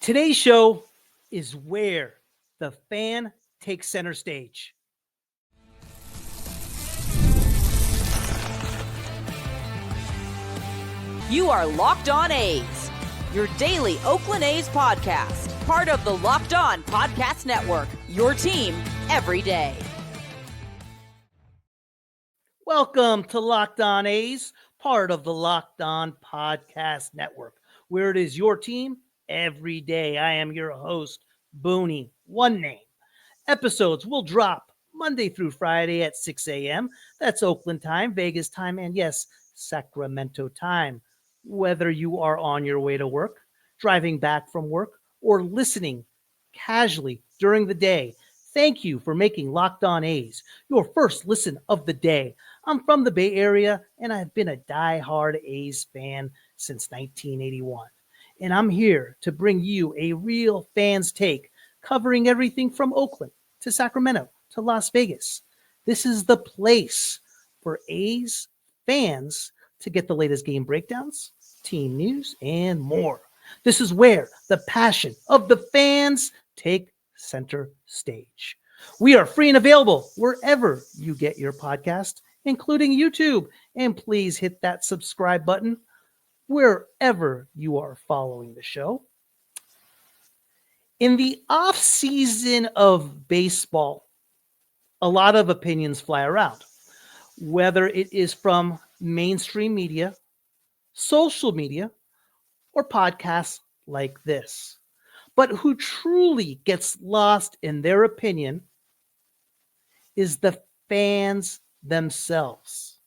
Today's show is where the fan takes center stage. You are Locked On A's, your daily Oakland A's podcast, part of the Locked On Podcast Network, your team every day. Welcome to Locked On A's, part of the Locked On Podcast Network, where it is your team every day. I am your host, Booney, one name. Episodes will drop Monday through Friday at 6 a.m. That's Oakland time, Vegas time, and yes, Sacramento time. Whether you are on your way to work, driving back from work, or listening casually during the day, thank you for making Locked On A's your first listen of the day. I'm from the Bay Area, and I've been a die-hard A's fan since 1981. And I'm here to bring you a real fan's take, covering everything from Oakland to Sacramento to Las Vegas. This is the place for A's fans to get the latest game breakdowns, team news, and more. This is where the passion of the fans take center stage. We are free and available wherever you get your podcast, including YouTube. And please hit that subscribe button wherever you are following the show. In the offseason of baseball, a lot of opinions fly around, whether it is from mainstream media, social media, or podcasts like this. But who truly gets lost in their opinion is the fans themselves.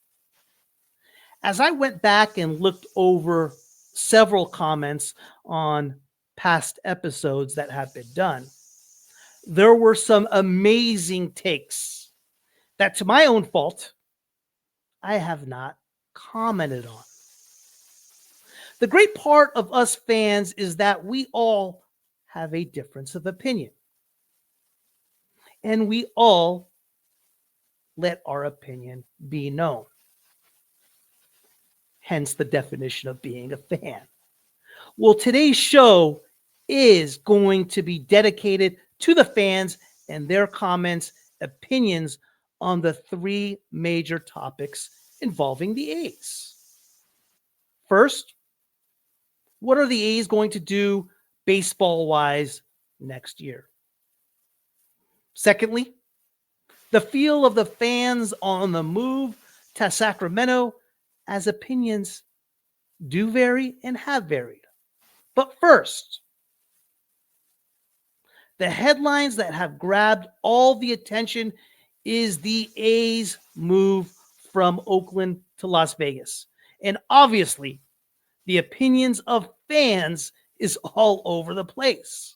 As I went back and looked over several comments on past episodes that have been done, there were some amazing takes that, to my own fault, I have not commented on. The great part of us fans is that we all have a difference of opinion. And we all let our opinion be known. Hence the definition of being a fan. Well, today's show is going to be dedicated to the fans and their comments, opinions on the three major topics involving the A's. First, what are the A's going to do baseball-wise next year? Secondly, the feel of the fans on the move to Sacramento, as opinions do vary and have varied. But first, the headlines that have grabbed all the attention is the A's move from Oakland to Las Vegas. And obviously, the opinions of fans is all over the place.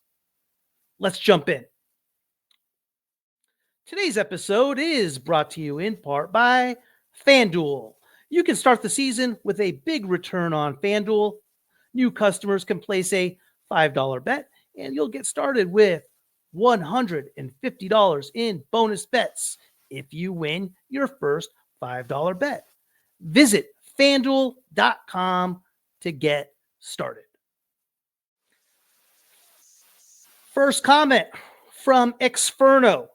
Let's jump in. Today's episode is brought to you in part by FanDuel. You can start the season with a big return on FanDuel. New customers can place a $5 bet, and you'll get started with $150 in bonus bets if you win your first $5 bet. Visit FanDuel.com to get started. First comment from Exferno.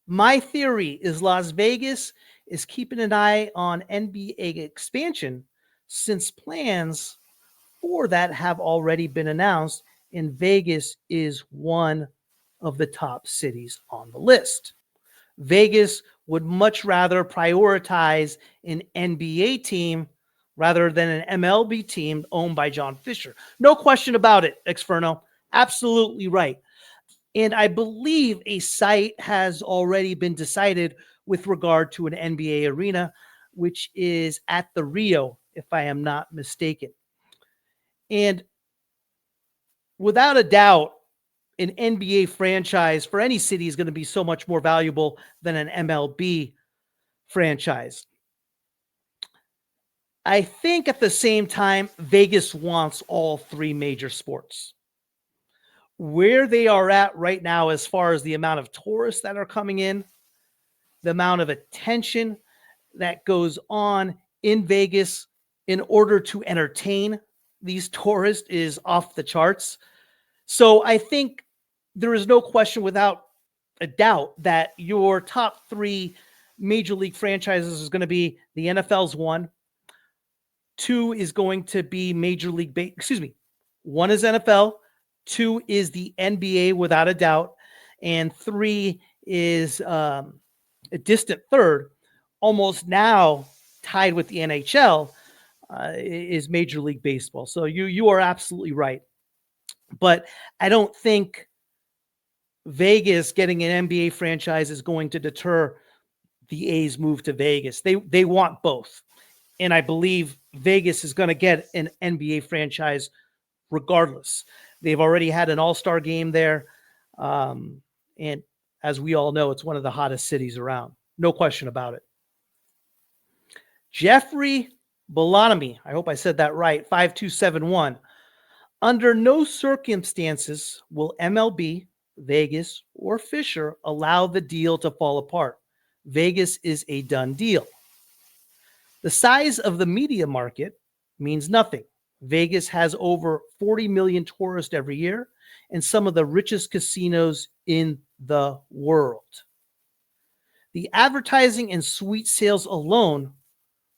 My theory is Las Vegas is keeping an eye on NBA expansion since plans for that have already been announced, and Vegas is one of the top cities on the list. Vegas would much rather prioritize an NBA team rather than an MLB team owned by John Fisher. No question about it, Exferno. Absolutely right. And I believe a site has already been decided with regard to an NBA arena, which is at the Rio, if I am not mistaken. And without a doubt, an NBA franchise for any city is going to be so much more valuable than an MLB franchise. I think at the same time, Vegas wants all three major sports. Where they are at right now, as far as the amount of tourists that are coming in, the amount of attention that goes on in Vegas in order to entertain these tourists is off the charts. So I think there is no question without a doubt that your top three major league franchises is going to be the NFL's one. Two is going to be Major League one is NFL, two is the NBA without a doubt, and three is a distant third, almost now tied with the NHL, is Major League Baseball. So you are absolutely right. But I don't think Vegas getting an NBA franchise is going to deter the A's move to Vegas. They want both. And I believe Vegas is going to get an NBA franchise regardless. They've already had an all-star game there. And as we all know, it's one of the hottest cities around. No question about it. Jeffrey Belonamy, I hope I said that right, 5271. Under no circumstances will MLB, Vegas, or Fisher allow the deal to fall apart. Vegas is a done deal. The size of the media market means nothing. Vegas has over 40 million tourists every year and some of the richest casinos in the world. The advertising and suite sales alone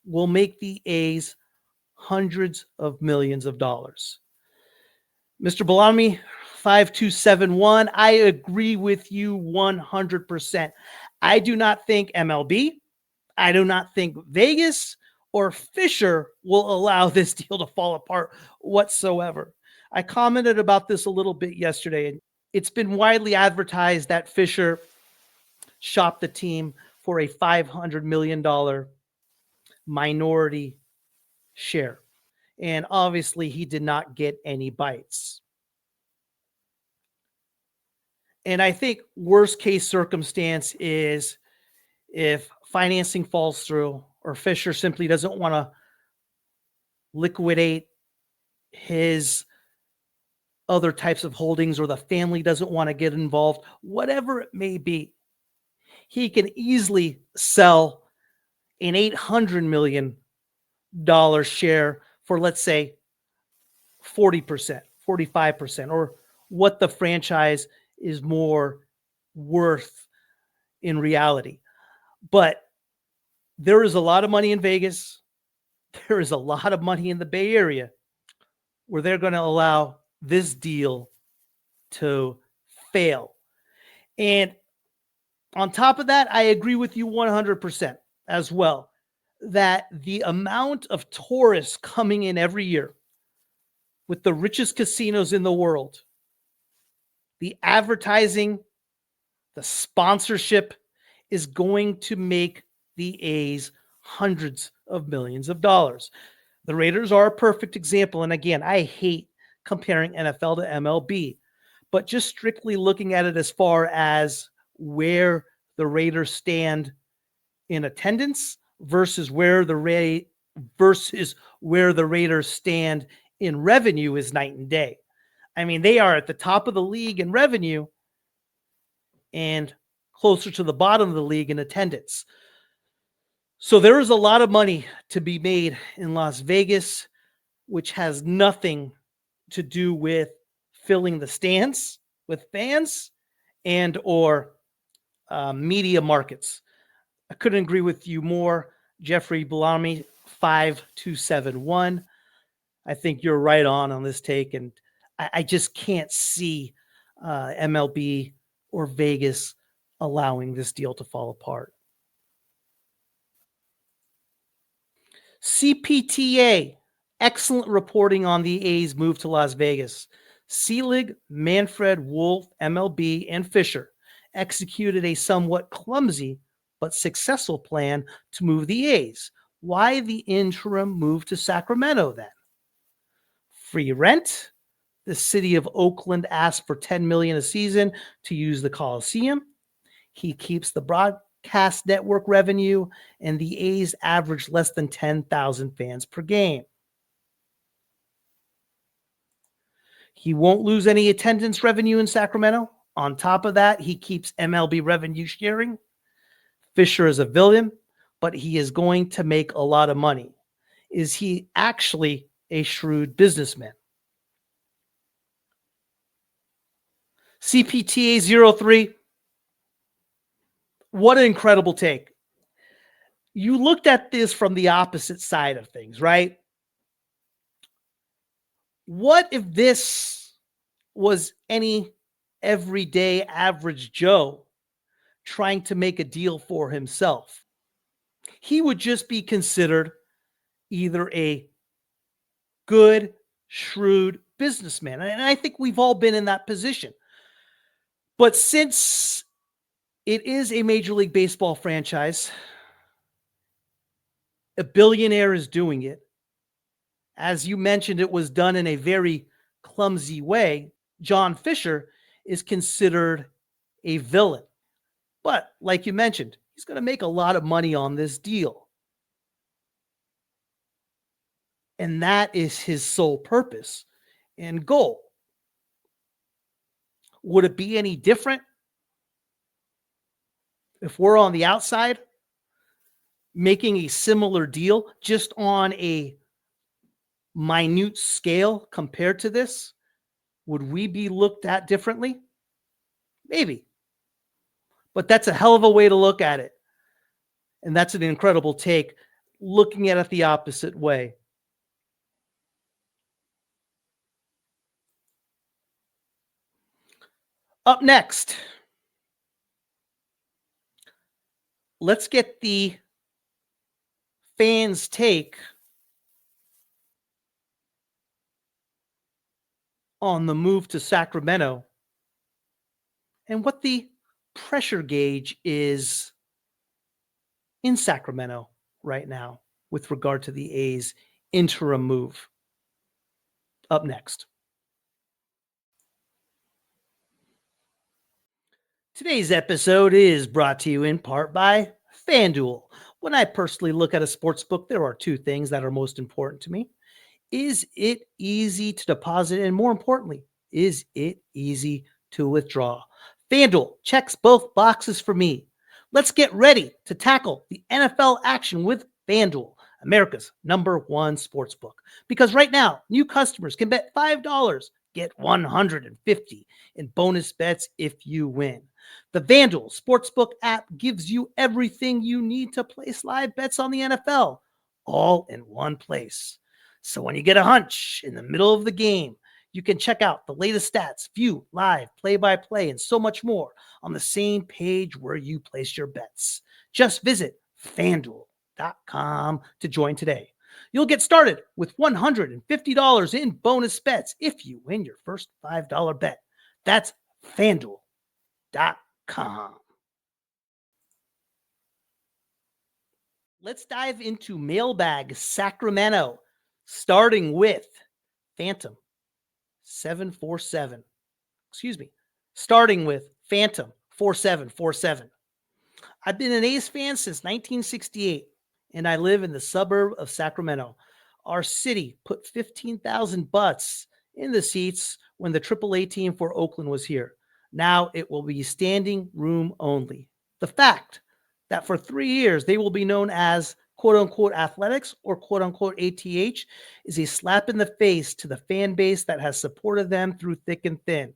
will make the A's hundreds of millions of dollars. Mr. Belami, 5271, I agree with you 100%. I do not think MLB, I do not think Vegas or Fisher will allow this deal to fall apart whatsoever. I commented about this a little bit yesterday, and it's been widely advertised that Fisher shopped the team for a $500 million minority share. And obviously, he did not get any bites. And I think worst case circumstance is if financing falls through or Fisher simply doesn't want to liquidate his other types of holdings or the family doesn't want to get involved, whatever it may be, he can easily sell an $800 million share for, let's say, 40%, 45%, or what the franchise is more worth in reality. But there is a lot of money in Vegas. There is a lot of money in the Bay Area where they're going to allow this deal to fail. And on top of that, I agree with you 100% as well, that the amount of tourists coming in every year with the richest casinos in the world, the advertising, the sponsorship is going to make the A's hundreds of millions of dollars. The Raiders are a perfect example. And again, I hate comparing NFL to MLB, but just strictly looking at it as far as where the Raiders stand in attendance versus where the Raiders stand in revenue is night and day. I mean, they are at the top of the league in revenue and closer to the bottom of the league in attendance. So there is a lot of money to be made in Las Vegas, which has nothing to do with filling the stands with fans and or media markets. I couldn't agree with you more. Jeffrey Belami, 5271. I think you're right on this take, and I just can't see MLB or Vegas allowing this deal to fall apart. CPTA, excellent reporting on the A's move to Las Vegas. Selig, Manfred, Wolf, MLB, and Fisher executed a somewhat clumsy but successful plan to move the A's. Why the interim move to Sacramento then? Free rent. The city of Oakland asked for $10 million a season to use the Coliseum. He keeps the broadcast network revenue, and the A's average less than 10,000 fans per game. He won't lose any attendance revenue in Sacramento. On top of that, he keeps MLB revenue sharing. Fisher is a villain, but he is going to make a lot of money. Is he actually a shrewd businessman? CPTA 03, what an incredible take. You looked at this from the opposite side of things, right? What if this was any everyday average Joe trying to make a deal for himself? He would just be considered either a good, shrewd businessman. And I think we've all been in that position. But since it is a Major League Baseball franchise, a billionaire is doing it. As you mentioned, it was done in a very clumsy way. John Fisher is considered a villain. But like you mentioned, he's going to make a lot of money on this deal. And that is his sole purpose and goal. Would it be any different if we're on the outside making a similar deal just on a minute scale compared to this? Would we be looked at differently? Maybe. But that's a hell of a way to look at it. And that's an incredible take, looking at it the opposite way. Up next, let's get the fans' take on the move to Sacramento and what the pressure gauge is in Sacramento right now with regard to the A's interim move. Up next. Today's episode is brought to you in part by FanDuel. When I personally look at a sports book, there are two things that are most important to me. Is it easy to deposit? And more importantly, is it easy to withdraw? FanDuel checks both boxes for me. Let's get ready to tackle the NFL action with FanDuel, America's #1 sports book. Because right now, new customers can bet $5, get $150 in bonus bets if you win. The FanDuel Sportsbook app gives you everything you need to place live bets on the NFL, all in one place. So when you get a hunch in the middle of the game, you can check out the latest stats, view live play-by-play, and so much more on the same page where you place your bets. Just visit FanDuel.com to join today. You'll get started with $150 in bonus bets if you win your first $5 bet. That's FanDuel.com. Let's dive into Mailbag Sacramento, starting with Phantom 747. Starting with Phantom 4747. I've been an A's fan since 1968, and I live in the suburb of Sacramento. Our city put 15,000 butts in the seats when the AAA team for Oakland was here. Now it will be standing room only. The fact that for 3 years they will be known as quote-unquote athletics or quote-unquote ATH is a slap in the face to the fan base that has supported them through thick and thin.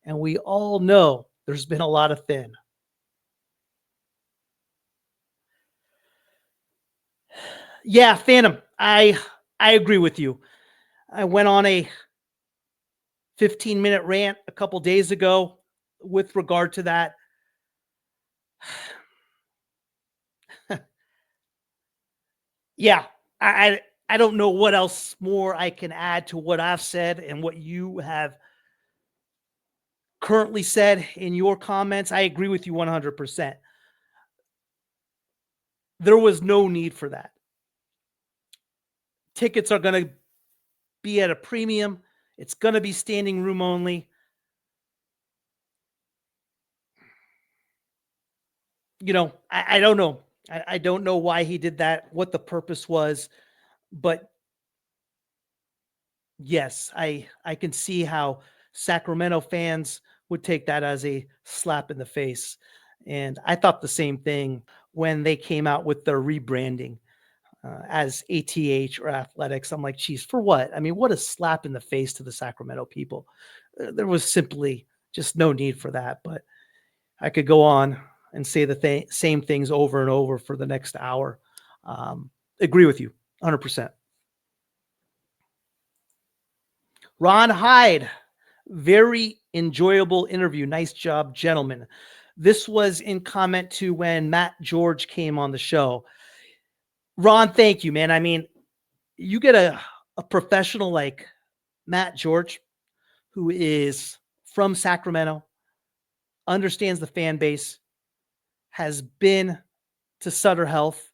And we all know there's been a lot of thin. Yeah, Phantom, I agree with you. I went on a 15-minute rant a couple days ago with regard to that. Yeah, I don't know what else more I can add to what I've said and what you have currently said in your comments. I agree with you 100%. There was no need for that. Tickets are going to be at a premium. It's going to be standing room only. You know, I don't know. I don't know why he did that, what the purpose was, but yes, I can see how Sacramento fans would take that as a slap in the face. And I thought the same thing when they came out with their rebranding as ATH or athletics. I'm like, geez, for what? I mean, what a slap in the face to the Sacramento people. There was simply Just no need for that. But I could go on and say the same things over and over for the next hour. Agree with you 100%. Ron Hyde, very enjoyable interview. Nice job, gentlemen. This was in comment to when Matt George came on the show. Ron, thank you, man. I mean, you get a professional like Matt George, who is from Sacramento, understands the fan base, has been to Sutter Health.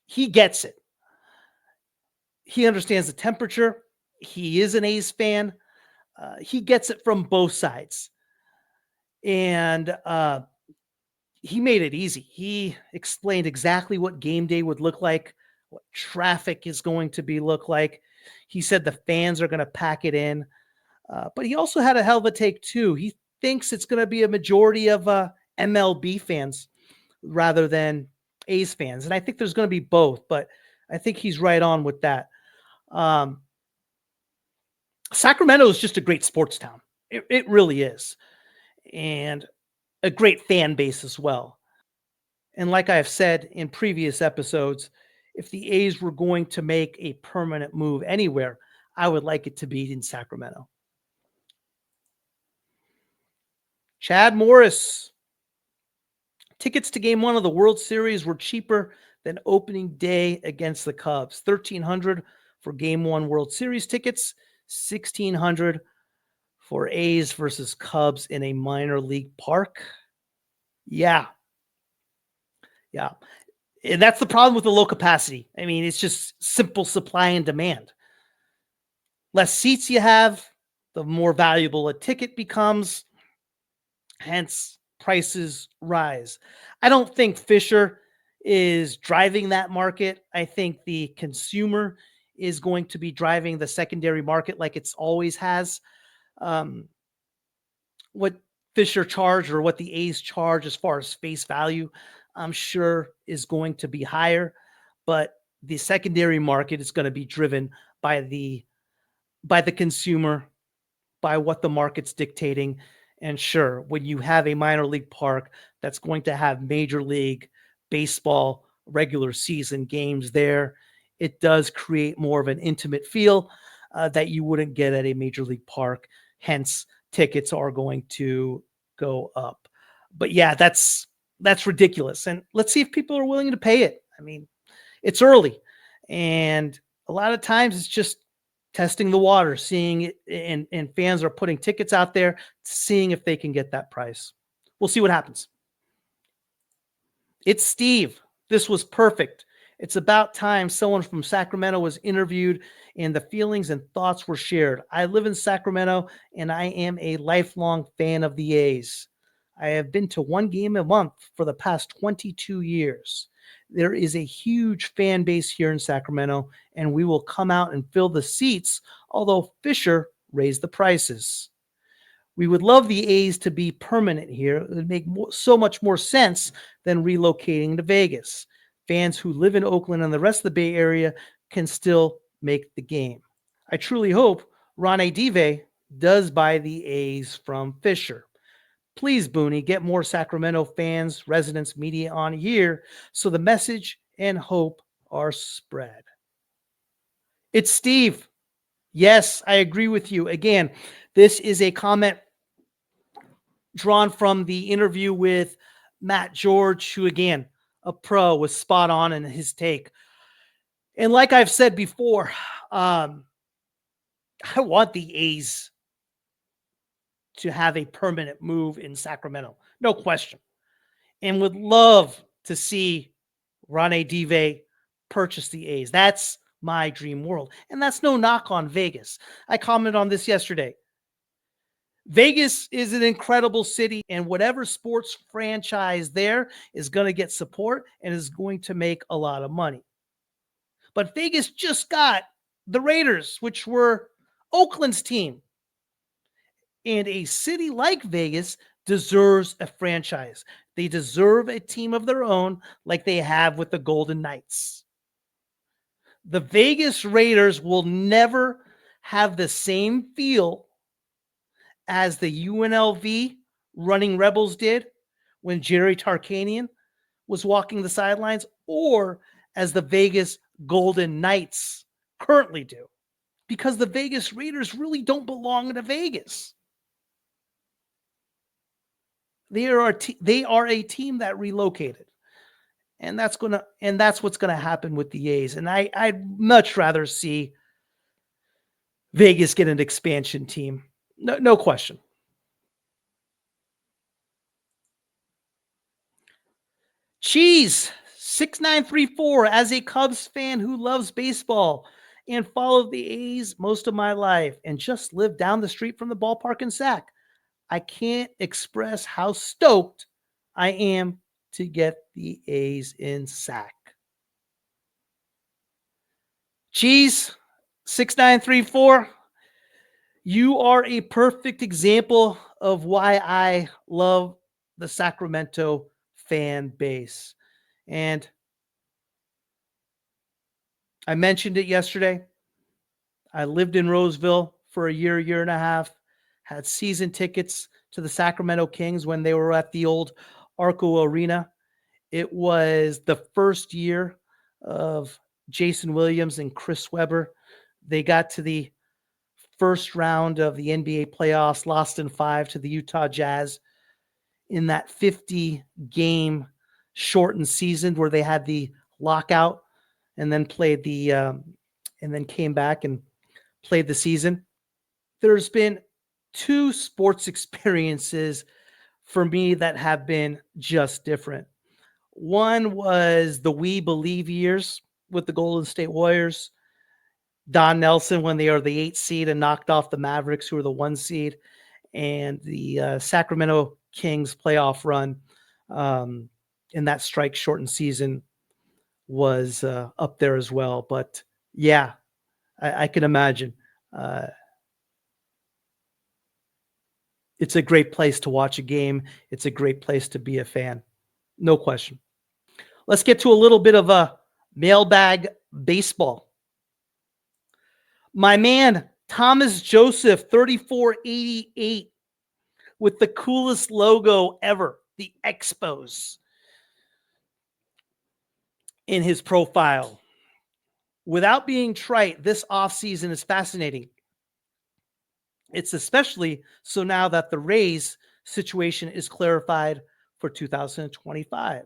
He gets it. He understands the temperature. He is an A's fan. He gets it from both sides. And he made it easy. He explained exactly what game day would look like, what traffic is going to look like. He said the fans are going to pack it in. But he also had a hell of a take, too. He thinks it's going to be a majority of MLB fans rather than A's fans. And I think there's going to be both, but I think he's right on with that. Sacramento is just a great sports town. It really is. And a great fan base as well. And like I have said in previous episodes, if the A's were going to make a permanent move anywhere, I would like it to be in Sacramento. Chad Morris. Tickets to Game 1 of the World Series were cheaper than opening day against the Cubs. $1,300 for Game 1 World Series tickets, $1,600 for A's versus Cubs in a minor league park. Yeah. And that's the problem with the low capacity. I mean, it's just simple supply and demand. Less seats you have, the more valuable a ticket becomes. Hence, prices rise. I don't think Fisher is driving that market. I think the consumer is going to be driving the secondary market like it's always has. What Fisher charged or what the A's charge as far as face value, I'm sure is going to be higher, but the secondary market is going to be driven by the consumer, by what the market's dictating. And sure, when you have a minor league park that's going to have Major League Baseball regular season games there, it does create more of an intimate feel that you wouldn't get at a Major League park. Hence, tickets are going to go up. But yeah, that's ridiculous. And let's see if people are willing to pay it. I mean, it's early. And a lot of times it's just testing the water, seeing it, and fans are putting tickets out there, seeing if they can get that price. We'll see what happens. It's Steve. This was perfect. It's about time someone from Sacramento was interviewed and the feelings and thoughts were shared. I live in Sacramento and I am a lifelong fan of the A's. I have been to one game a month for the past 22 years. There is a huge fan base here in Sacramento, and we will come out and fill the seats, although Fisher raised the prices. We would love the A's to be permanent here. It would make so much more sense than relocating to Vegas. Fans who live in Oakland and the rest of the Bay Area can still make the game. I truly hope Ronnie Dive does buy the A's from Fisher. Please, Booney, get more Sacramento fans, residents, media on here so the message and hope are spread. It's Steve. Yes, I agree with you. Again, this is a comment drawn from the interview with Matt George, who, again, a pro, was spot on in his take. And like I've said before, I want the A's to have a permanent move in Sacramento. No question. And would love to see Ronnie Dive purchase the A's. That's my dream world. And that's no knock on Vegas. I commented on this yesterday. Vegas is an incredible city, and whatever sports franchise there is going to get support and is going to make a lot of money. But Vegas just got the Raiders, which were Oakland's team. And a city like Vegas deserves a franchise. They deserve a team of their own like they have with the Golden Knights. The Vegas Raiders will never have the same feel as the UNLV running Rebels did when Jerry Tarkanian was walking the sidelines, or as the Vegas Golden Knights currently do, because the Vegas Raiders really don't belong to Vegas. They are a team that relocated, and that's what's gonna happen with the A's. And I'd much rather see Vegas get an expansion team, no question. Cheese 6934, as a Cubs fan who loves baseball and followed the A's most of my life and just lived down the street from the ballpark in Sac, I can't express how stoked I am to get the A's in Sac. Cheese 6934, you are a perfect example of why I love the Sacramento fan base. And I mentioned it yesterday. I lived in Roseville for a year and a half, had season tickets to the Sacramento Kings when they were at the old Arco Arena. It was the first year of Jason Williams and Chris Webber. They got to the first round of the NBA playoffs, lost in 5 to the Utah Jazz in that 50-game shortened season where they had the lockout and then played and then came back and played the season. There's been 2 sports experiences for me that have been just different. One was the We Believe years with the Golden State Warriors. Don Nelson when they are the 8th seed and knocked off the Mavericks, who are the 1 seed, and the Sacramento Kings playoff run in that strike shortened season was up there as well. But yeah, I can imagine. It's a great place to watch a game. It's a great place to be a fan. No question. Let's get to a little bit of a mailbag baseball. My man, Thomas Joseph, 3488, with the coolest logo ever, the Expos, in his profile. Without being trite, this offseason is fascinating. It's especially so now that the Rays situation is clarified for 2025.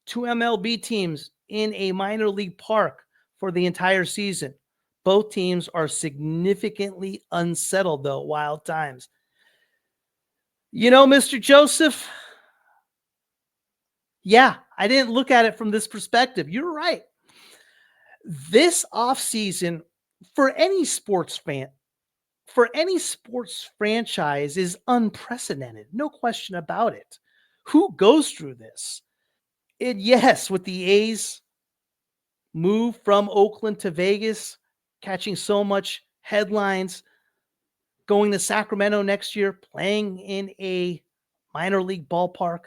2 MLB teams in a minor league park for the entire season. Both teams are significantly unsettled, though, wild times. You know, Mr. Joseph, yeah, I didn't look at it from this perspective. You're right. This offseason, for any sports fan, for any sports franchise, is unprecedented. No question about it. Who goes through this? And yes, with the A's move from Oakland to Vegas, catching so much headlines, going to Sacramento next year, playing in a minor league ballpark,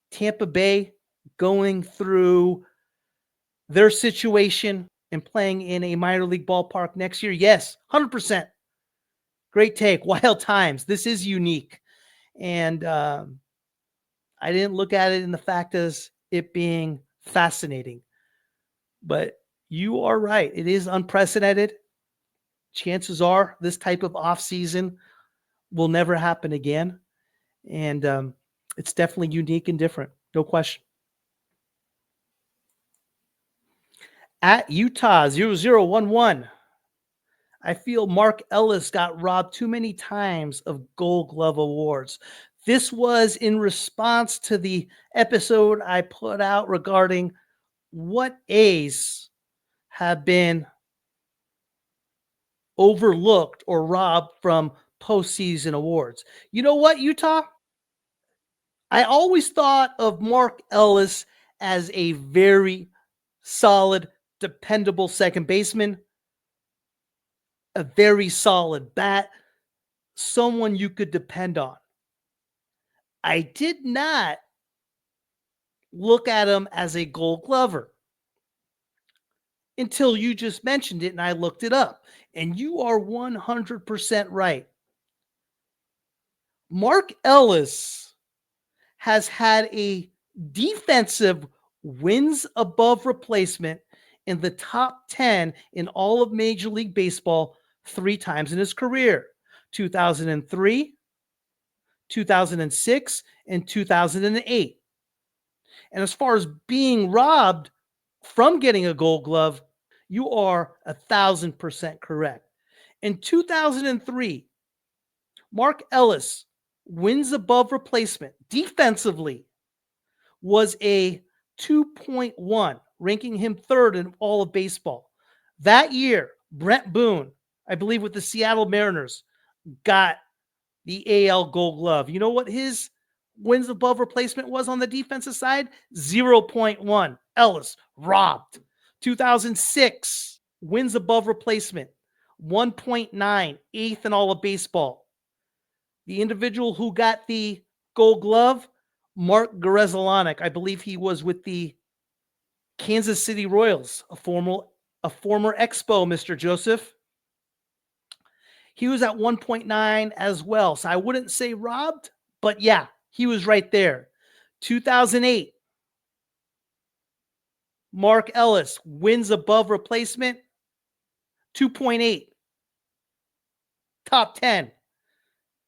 Tampa Bay going through their situation and playing in a minor league ballpark next year. Yes, 100%. Great take. Wild times. This is unique. And I didn't look at it in the fact as it being fascinating. But you are right. It is unprecedented. Chances are this type of offseason will never happen again. And it's definitely unique and different. No question. At Utah 0011, I feel Mark Ellis got robbed too many times of Gold Glove awards. This was in response to the episode I put out regarding what A's have been overlooked or robbed from postseason awards. You know what, Utah? I always thought of Mark Ellis as a very solid, dependable second baseman, a very solid bat, someone you could depend on. I did not look at him as a Gold Glover until you just mentioned it and I looked it up. And you are 100% right. Mark Ellis has had a defensive wins above replacement in the top 10 in all of Major League Baseball 3 times in his career: 2003, 2006, and 2008. And as far as being robbed from getting a Gold Glove, you are 1,000% correct. In 2003, Mark Ellis wins above replacement defensively was a 2.1, ranking him third in all of baseball. That year, Brent Boone, I believe with the Seattle Mariners, got the AL Gold Glove. You know what his wins above replacement was on the defensive side? 0.1. Ellis robbed. 2006 wins above replacement, 1.9, eighth in all of baseball. The individual who got the Gold Glove, Mark Grzelcyk. I believe he was with the Kansas City Royals, a former Expo, Mr. Joseph. He was at 1.9 as well. So I wouldn't say robbed, but yeah, he was right there. 2008, Mark Ellis wins above replacement, 2.8. Top 10.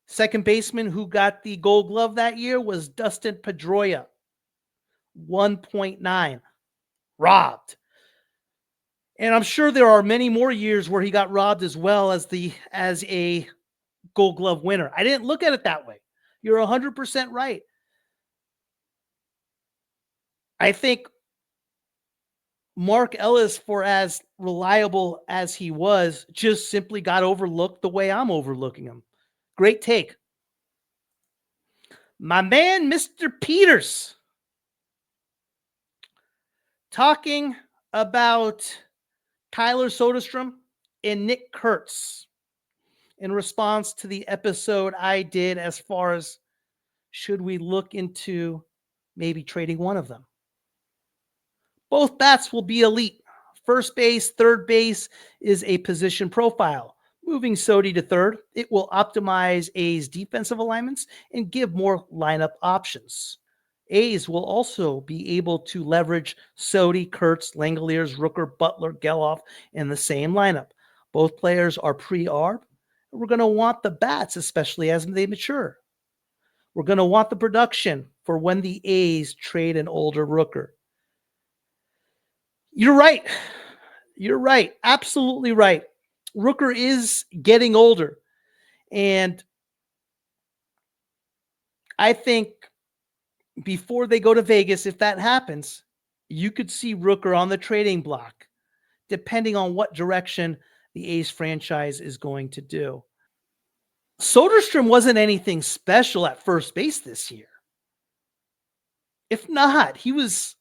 Second baseman who got the Gold Glove that year was Dustin Pedroia, 1.9. Robbed. And I'm sure there are many more years where he got robbed as well as a Gold Glove winner. I didn't look at it that way. You're 100% right. I think Mark Ellis, for as reliable as he was, just simply got overlooked the way I'm overlooking him. Great take. My man, Mr. Peters, talking about Tyler Soderstrom and Nick Kurtz in response to the episode I did as far as should we look into maybe trading one of them. Both bats will be elite. First base, third base is a position profile. Moving Sodi to third, it will optimize A's defensive alignments and give more lineup options. A's will also be able to leverage Sodi, Kurtz, Langoliers, Rooker, Butler, Geloff in the same lineup. Both players are pre-arb. We're going to want the bats, especially as they mature. We're going to want the production for when the A's trade an older Rooker. You're right. You're right. Absolutely right. Rooker is getting older. And I think before they go to Vegas, if that happens, you could see Rooker on the trading block, depending on what direction the A's franchise is going to do. Soderstrom wasn't anything special at first base this year. If not, he was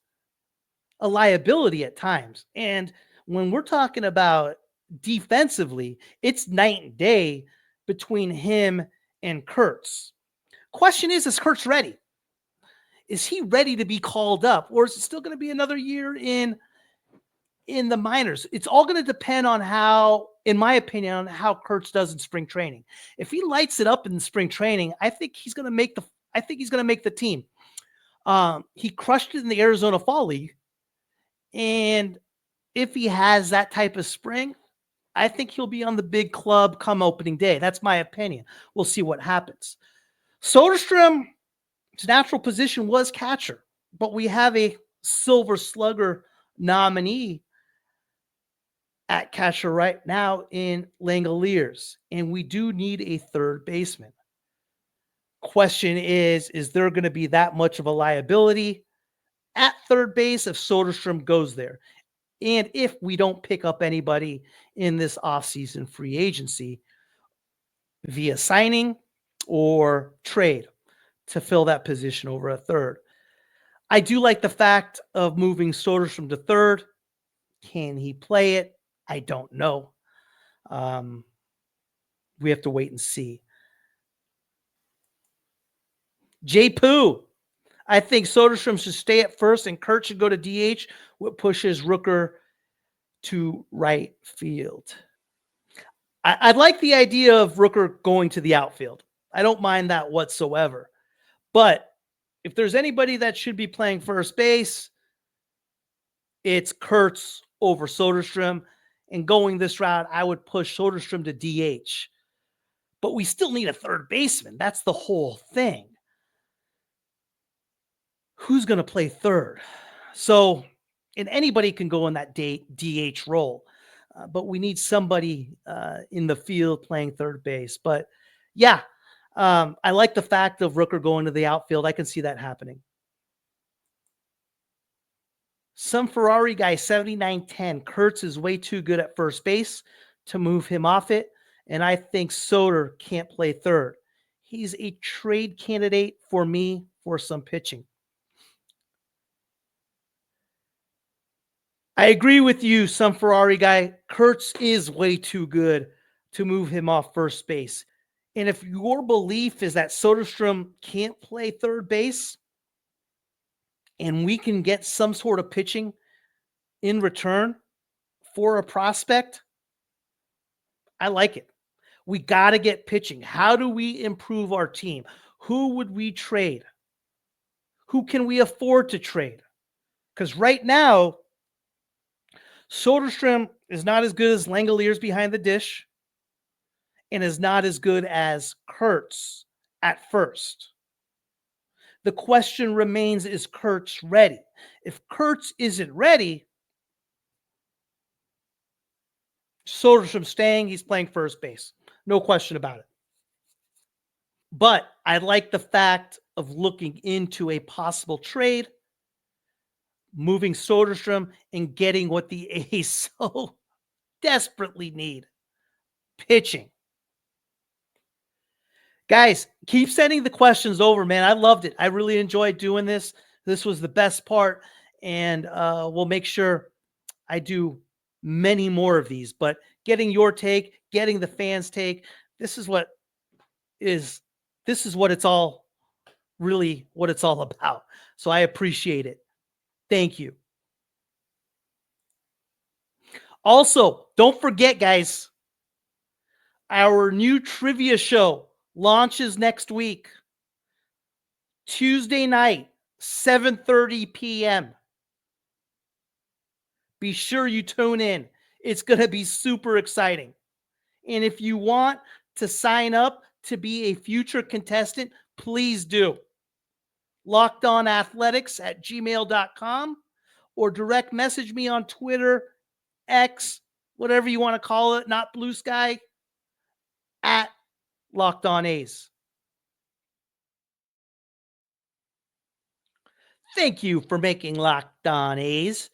a liability at times. And when we're talking about defensively, it's night and day between him and Kurtz. Question is Kurtz ready? Is he ready to be called up? Or is it still going to be another year in the minors? It's all going to depend on how, in my opinion, on how Kurtz does in spring training. If he lights it up in spring training, I think he's going to make the team. He crushed it in the Arizona Fall League. And if he has that type of spring, I think he'll be on the big club come opening day. That's my opinion. We'll see what happens. Soderstrom's natural position was catcher, but we have a Silver Slugger nominee at catcher right now in Langoliers, and we do need a third baseman. Question is there going to be that much of a liability at third base if Soderstrom goes there? And if we don't pick up anybody in this offseason free agency via signing or trade to fill that position over a third. I do like the fact of moving Soderstrom to third. Can he play it? I don't know. We have to wait and see. J. Poo. I think Soderstrom should stay at first and Kurt should go to DH, what pushes Rooker to right field. I'd like the idea of Rooker going to the outfield. I don't mind that whatsoever. But if there's anybody that should be playing first base, it's Kurtz over Soderstrom. And going this route, I would push Soderstrom to DH. But we still need a third baseman. That's the whole thing. Who's going to play third? So, and anybody can go in that DH role. But we need somebody in the field playing third base. But yeah, I like the fact of Rooker going to the outfield. I can see that happening. Some Ferrari guy, 7910. Kurtz is way too good at first base to move him off it. And I think Soder can't play third. He's a trade candidate for me for some pitching. I agree with you, some Ferrari guy. Kurtz is way too good to move him off first base. And if your belief is that Soderstrom can't play third base and we can get some sort of pitching in return for a prospect, I like it. We got to get pitching. How do we improve our team? Who would we trade? Who can we afford to trade? Because right now, Soderstrom is not as good as Langoliers behind the dish and is not as good as Kurtz at first. The question remains, is Kurtz ready? If Kurtz isn't ready, Soderstrom staying, he's playing first base. No question about it. But I like the fact of looking into a possible trade, moving Soderstrom and getting what the A's so desperately need, pitching. Guys, keep sending the questions over, man. I loved it. I really enjoyed doing this. This was the best part, and we'll make sure I do many more of these. But getting your take, getting the fans' take, this is what it's all really what it's all about. So I appreciate it. Thank you. Also, don't forget, guys, our new trivia show launches next week, Tuesday night, 7:30 p.m. Be sure you tune in. It's going to be super exciting. And if you want to sign up to be a future contestant, please do. LockedOnAthletics@gmail.com or direct message me on Twitter, X, whatever you want to call it, not Blue Sky, at Locked On A's. Thank you for making Locked On A's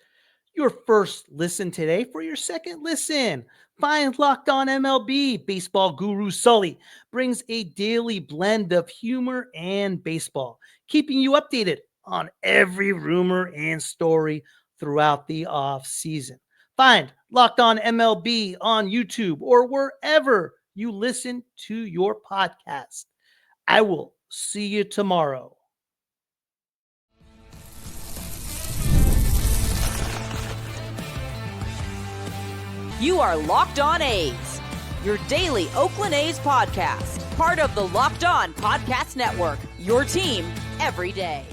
your first listen today. For your second listen, find Locked On MLB. Baseball guru Sully brings a daily blend of humor and baseball, keeping you updated on every rumor and story throughout the offseason. Find Locked On MLB on YouTube or wherever you listen to your podcast. I will see you tomorrow. You are Locked On A's, your daily Oakland A's podcast, part of the Locked On Podcast Network, your team every day.